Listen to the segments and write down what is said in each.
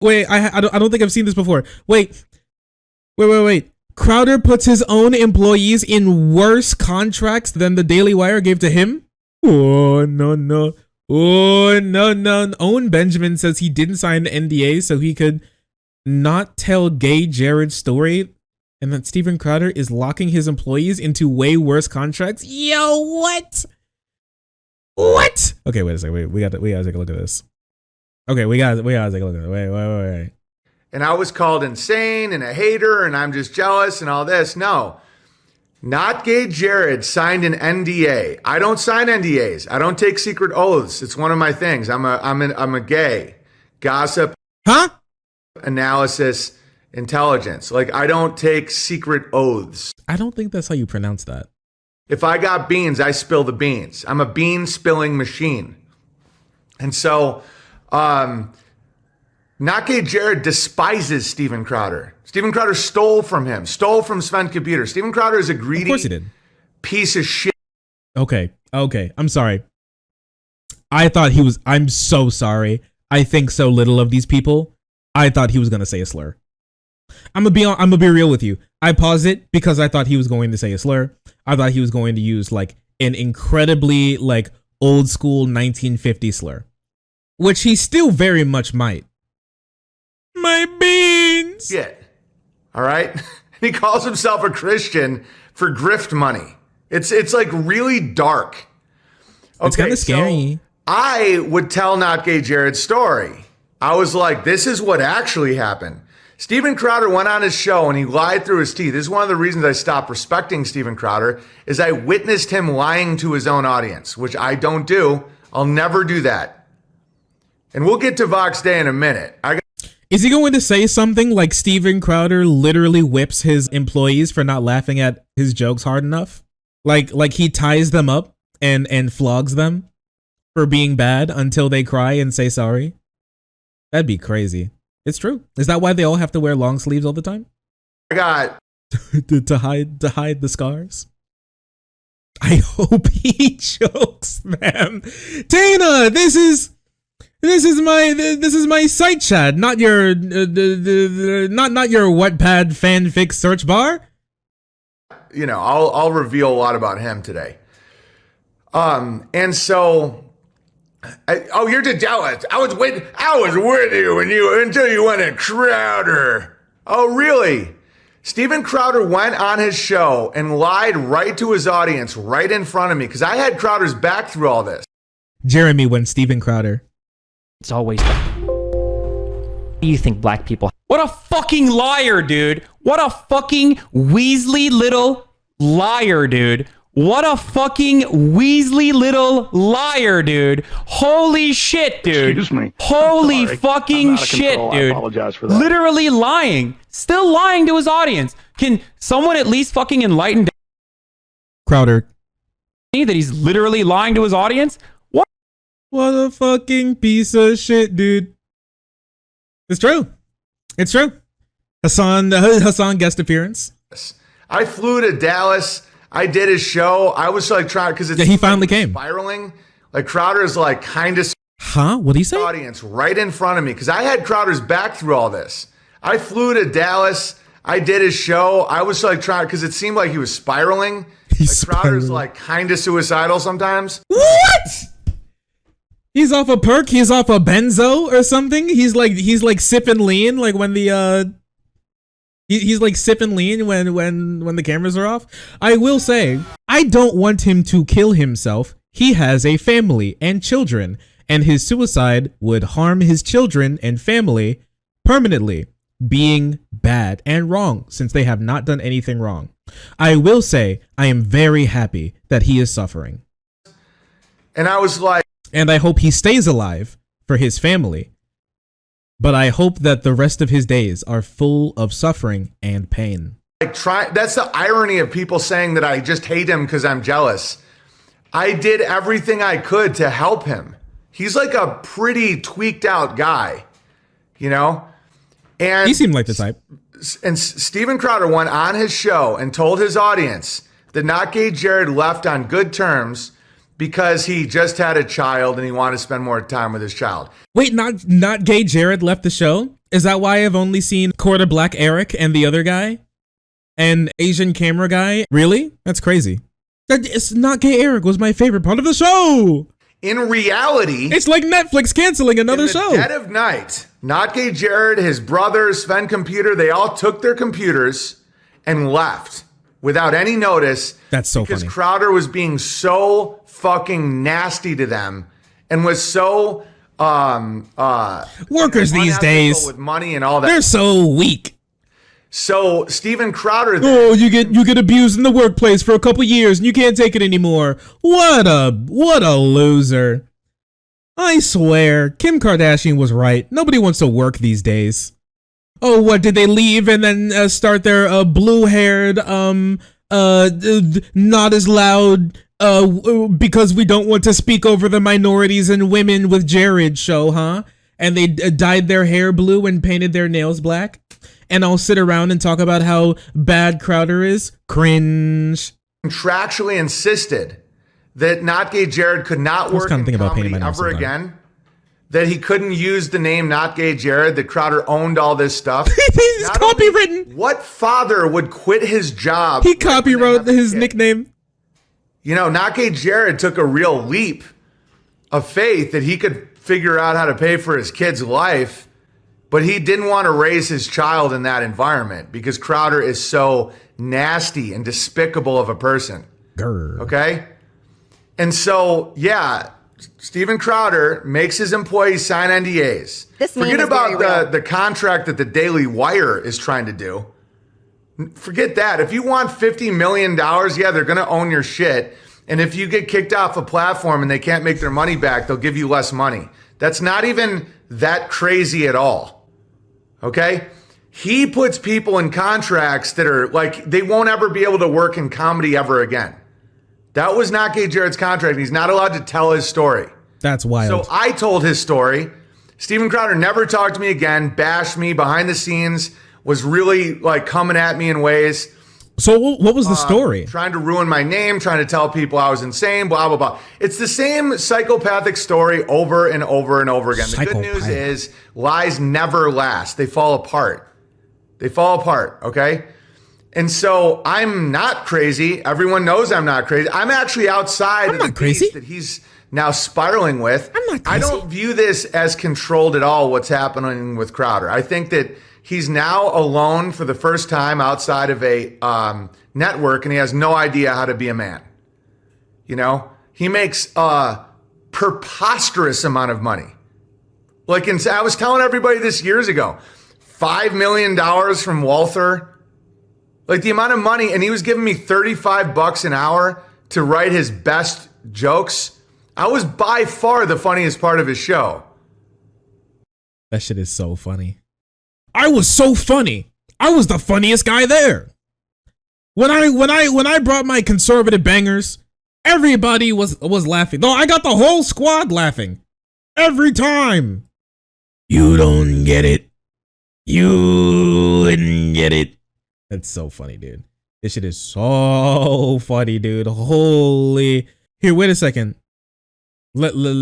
Wait, I don't think I've seen this before. Wait. Crowder puts his own employees in worse contracts than the Daily Wire gave to him? Oh, no. Oh, no. Owen Benjamin says he didn't sign the NDA so he could not tell gay Jared's story, and that Steven Crowder is locking his employees into way worse contracts. Yo, what? What? Okay, wait a second. We gotta take a look at this. Okay, we gotta take a look at it. Wait. And I was called insane and a hater and I'm just jealous and all this. No, not gay Jared signed an NDA. I don't sign NDAs. I don't take secret oaths. It's one of my things. I'm a gay. Gossip. Huh? Analysis, intelligence. Like, I don't take secret oaths. I don't think that's how you pronounce that. If I got beans, I spill the beans. I'm a bean spilling machine. And so, not gay Jared despises Steven Crowder. Steven Crowder stole from him, stole from Sven Computer. Steven Crowder is a greedy Of course he did. Piece of shit. Okay. I'm sorry. I'm so sorry. I think so little of these people. I thought he was going to say a slur. I'm gonna be real with you. I paused it because I thought he was going to say a slur. I thought he was going to use like an incredibly like old school 1950 slur, which he still very much might. My beans. Yeah. All right. He calls himself a Christian for grift money. It's like really dark. Okay, it's kind of scary. So I would tell Not Gay Jared's story. I was like, this is what actually happened. Steven Crowder went on his show and he lied through his teeth. This is one of the reasons I stopped respecting Steven Crowder, is I witnessed him lying to his own audience, which I don't do. I'll never do that. And we'll get to Vox Day in a minute. Is he going to say something like Steven Crowder literally whips his employees for not laughing at his jokes hard enough? Like he ties them up and flogs them for being bad until they cry and say sorry? That'd be crazy. It's true. Is that why they all have to wear long sleeves all the time? I got to hide the scars. I hope he chokes them. Dana, this is my site chat, not your not your Wattpad fanfic search bar. You know, I'll reveal a lot about him today. And so. You're just jealous. I was with you until you went to Crowder. Oh, really? Steven Crowder went on his show and lied right to his audience, right in front of me, because I had Crowder's back through all this. Jeremy went Steven Crowder. It's always. You think black people? What a fucking liar, dude! What a fucking Weasley little liar, dude! What a fucking Weasley little liar, dude. Holy shit, dude. Excuse me. Holy fucking shit, dude. I apologize for that. Literally lying. Still lying to his audience. Can someone at least fucking enlighten Crowder me that he's literally lying to his audience? What? What a fucking piece of shit, dude. It's true. It's true. Hassan guest appearance. I flew to Dallas. I did his show. I was like trying, because it's he finally came. Spiraling. Like Crowder is like kind of What did he say? Audience right in front of me, because I had Crowder's back through all this. I flew to Dallas. I did his show. I was like trying, because it seemed like he was spiraling. Crowder's like kind of suicidal sometimes. What? He's off a perk. He's off a benzo or something. He's like sipping lean, like when the He's like sipping lean when the cameras are off. I will say, I don't want him to kill himself. He has a family and children, and his suicide would harm his children and family permanently, being bad and wrong since they have not done anything wrong. I will say, I am very happy that he is suffering. And I was like, and I hope he stays alive for his family. But I hope that the rest of his days are full of suffering and pain. That's the irony of people saying that I just hate him because I'm jealous. I did everything I could to help him. He's like a pretty tweaked out guy, you know? And he seemed like the type. And Steven Crowder went on his show and told his audience that Not Gay Jared left on good terms because he just had a child and he wanted to spend more time with his child. Wait, not gay Jared left the show? Is that why I've only seen Quarter Black Eric and the other guy? And Asian camera guy? Really? That's crazy. It's Not Gay Eric was my favorite part of the show. In reality, It's like Netflix canceling another in the show. dead of night, Not Gay Jared, his brother, Sven Computer, they all took their computers and left without any notice. That's so because funny. Crowder was being so fucking nasty to them and was so Workers these unethical days, with money and all that. they're so weak. So Steven Crowder, Oh, you get abused in the workplace for a couple years and you can't take it anymore. What a loser. I swear, Kim Kardashian was right. Nobody wants to work these days. Oh, what did they leave and then start their blue-haired not as loud because we don't want to speak over the minorities and women with Jared show, huh? And they dyed their hair blue and painted their nails black? And I'll sit around and talk about how bad Crowder is? Cringe. contractually insisted that Not Gay Jared could not work in comedy ever again. That he couldn't use the name Not Gay Jared, that Crowder owned all this stuff. He's copywritten. What father would quit his job? He copywrote his nickname. You know, Not Gay Jared took a real leap of faith that he could figure out how to pay for his kid's life, but he didn't want to raise his child in that environment because Crowder is so nasty and despicable of a person. Grr. Okay? And so, yeah, Steven Crowder makes his employees sign NDAs. Forget about the contract that the Daily Wire is trying to do. Forget that. If you want $50 million, yeah, they're going to own your shit. And if you get kicked off a platform and they can't make their money back, they'll give you less money. That's not even that crazy at all. Okay? He puts people in contracts that are like, they won't ever be able to work in comedy ever again. That was Not Gay Jared's contract. He's not allowed to tell his story. That's wild. So I told his story. Steven Crowder never talked to me again, bashed me behind the scenes, was really like coming at me in ways. So what was the story? Trying to ruin my name, trying to tell people I was insane, blah, blah, blah. It's the same psychopathic story over and over and over again. The good news is lies never last. They fall apart. They fall apart, okay? And so I'm not crazy. Everyone knows I'm not crazy. I'm actually outside of the beast that he's now spiraling with. I'm not crazy. I don't view this as controlled at all, what's happening with Crowder. I think that he's now alone for the first time outside of a network, and he has no idea how to be a man. You know? He makes a preposterous amount of money. Like, I was telling everybody this years ago, $5 million from Walther. Like the amount of money, and he was giving me $35 an hour to write his best jokes. I was by far the funniest part of his show. That shit is so funny. I was so funny. I was the funniest guy there. When I brought my conservative bangers, everybody was laughing. Though I got the whole squad laughing. Every time. You don't get it. You wouldn't get it. That's so funny, dude. This shit is so funny, dude. Holy. Here, wait a second. Lizzy.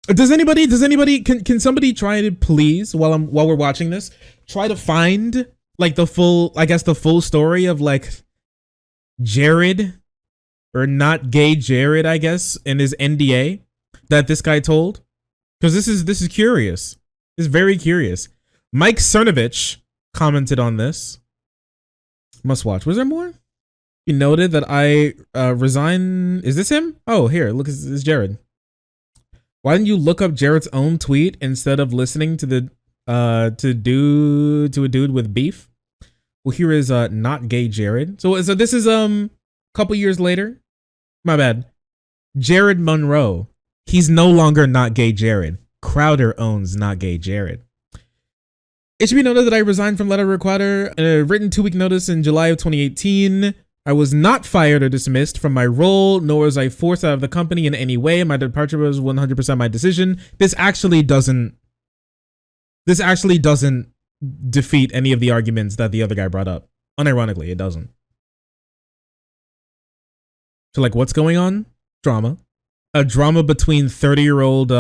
Does anybody, can somebody try to please, while we're watching this, try to find like the full story of like Jared, or Not Gay Jared, I guess, in his NDA that this guy told? Because this is curious. It's very curious. Mike Cernovich commented on this. Must watch. Was there more? He noted that I resign. Is this him? Oh, here. Look, it's Jared. Why didn't you look up Jared's own tweet instead of listening to the to a dude with beef? Well, here is Not Gay Jared. So this is a couple years later. My bad. Jared Monroe. He's no longer Not Gay Jared. Crowder owns Not Gay Jared. It should be noted that I resigned from Letter Requider in a written 2-week notice in July of 2018. I was not fired or dismissed from my role, nor was I forced out of the company in any way. My departure was 100% my decision. This actually doesn't defeat any of the arguments that the other guy brought up. Unironically, it doesn't. So like, what's going on? Drama. a drama between 30-year-old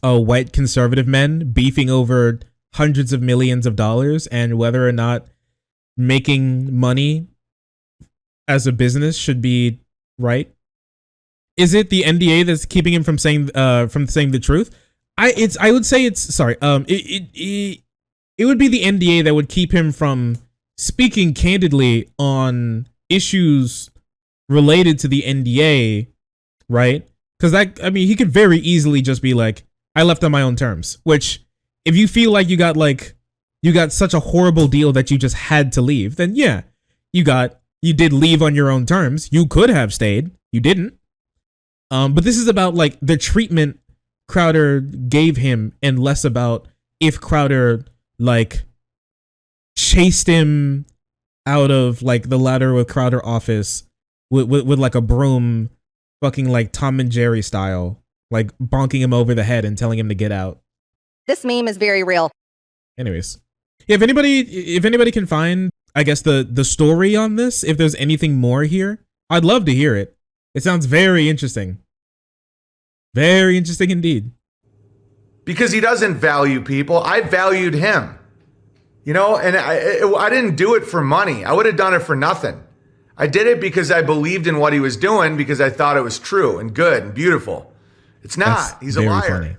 white conservative men beefing over hundreds of millions of dollars and whether or not making money as a business should be right? Is it the NDA that's keeping him from saying the truth? I would say it's sorry. It would be the NDA that would keep him from speaking candidly on issues related to the NDA, right? Because he could very easily just be like, I left on my own terms. Which, if you feel like you got such a horrible deal that you just had to leave, then yeah, you did leave on your own terms. You could have stayed. You didn't. But this is about like the treatment Crowder gave him and less about if Crowder like chased him out of like the Ladder with Crowder office with like a broom, fucking like Tom and Jerry style, like bonking him over the head and telling him to get out. This meme is very real. Anyways, yeah, if anybody can find, I guess the story on this, if there's anything more here, I'd love to hear it. It sounds very interesting. Very interesting indeed. Because he doesn't value people. I valued him. You know, and I didn't do it for money. I would have done it for nothing. I did it because I believed in what he was doing because I thought it was true and good and beautiful. It's not. He's a liar. Funny.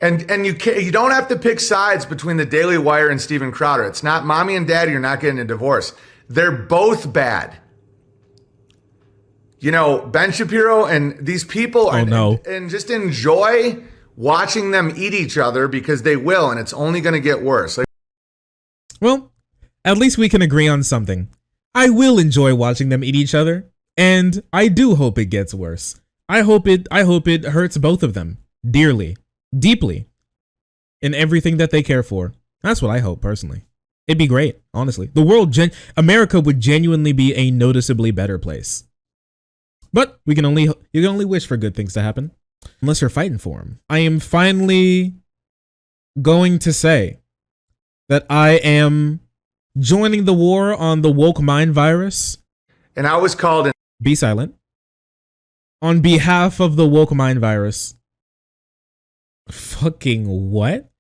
And you don't have to pick sides between the Daily Wire and Steven Crowder. It's not mommy and daddy are not getting a divorce. They're both bad. You know, Ben Shapiro and these people are, and just enjoy watching them eat each other because they will, and it's only going to get worse. Well, at least we can agree on something. I will enjoy watching them eat each other, and I do hope it gets worse. I hope it hurts both of them dearly, deeply, in everything that they care for. That's what I hope personally. It'd be great, honestly. America would genuinely be a noticeably better place. But you can only wish for good things to happen, unless you're fighting for them. I am finally going to say that I am joining the war on the woke mind virus. And I was called in. Be silent. On behalf of the woke mind virus. Fucking what?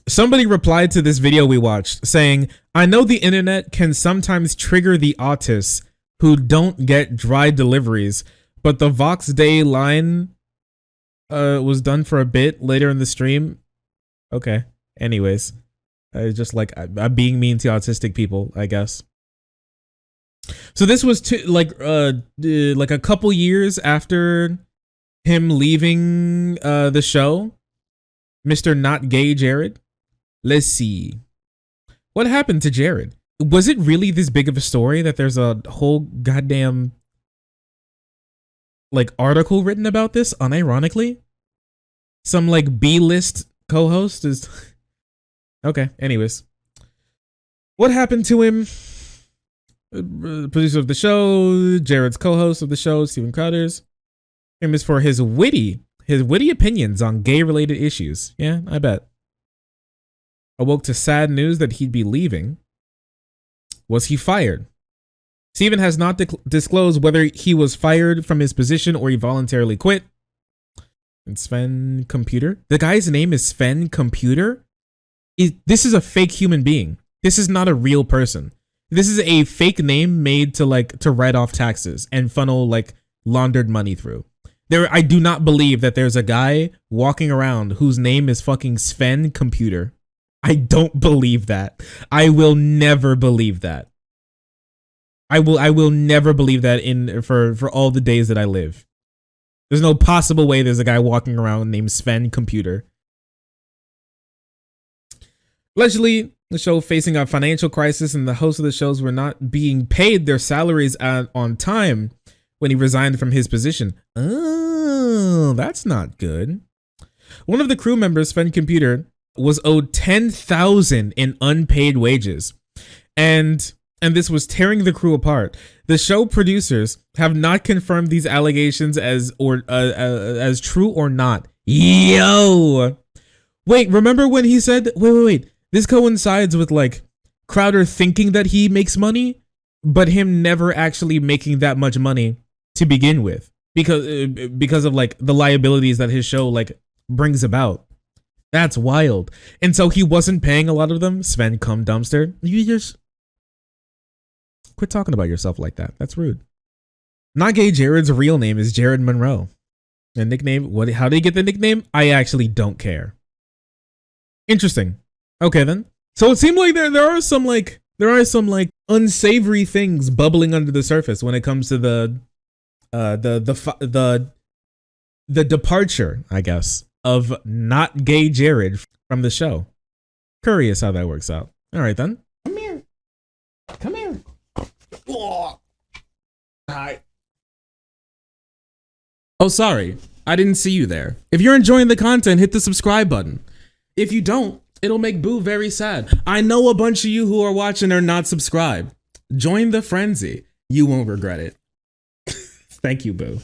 Somebody replied to this video we watched saying, I know the internet can sometimes trigger the autists who don't get dry deliveries, but the Vox Day line was done for a bit later in the stream. Okay. Anyways, just like I'm being mean to autistic people, I guess. So this was like a couple years after him leaving the show, Mr. Not Gay Jared. Let's see. What happened to Jared? Was it really this big of a story that there's a whole goddamn like article written about this unironically? Some like B-list co-host is okay. Anyways, what happened to him? Producer of the show, Jared's co-host of the show, Steven Crowder's famous for his witty opinions on gay-related issues. Yeah, I bet. Awoke to sad news that he'd be leaving. Was he fired? Steven has not disclosed whether he was fired from his position or he voluntarily quit. And Sven Computer. The guy's name is Sven Computer. This is a fake human being. This is not a real person. This is a fake name made to write off taxes and funnel like laundered money through. I do not believe that there's a guy walking around whose name is fucking Sven Computer. I don't believe that. I will never believe that. I will never believe that for all the days that I live. There's no possible way there's a guy walking around named Sven Computer. Allegedly, the show facing a financial crisis and the hosts of the shows were not being paid their salaries on time when he resigned from his position. Oh, that's not good. One of the crew members, Sven Computer, was owed $10,000 in unpaid wages, and this was tearing the crew apart. The show producers have not confirmed these allegations as true or not. Yo, wait, remember when he said, wait, this coincides with like Crowder thinking that he makes money, but him never actually making that much money to begin with because of like the liabilities that his show like brings about. That's wild. And so he wasn't paying a lot of them. Sven cum dumpster. You just quit talking about yourself like that. That's rude. Not Gay Jared's real name is Jared Monroe. The nickname, what? How did he get the nickname? I actually don't care. Interesting. Okay then. So it seemed like there are some unsavory things bubbling under the surface when it comes to the departure, I guess, of not Gay Jared from the show. Curious how that works out. All right then. Come here. Come here. Oh. Hi. Oh, sorry. I didn't see you there. If you're enjoying the content, hit the subscribe button. If you don't, it'll make Boo very sad. I know a bunch of you who are watching are not subscribed. Join the frenzy. You won't regret it. Thank you, Boo.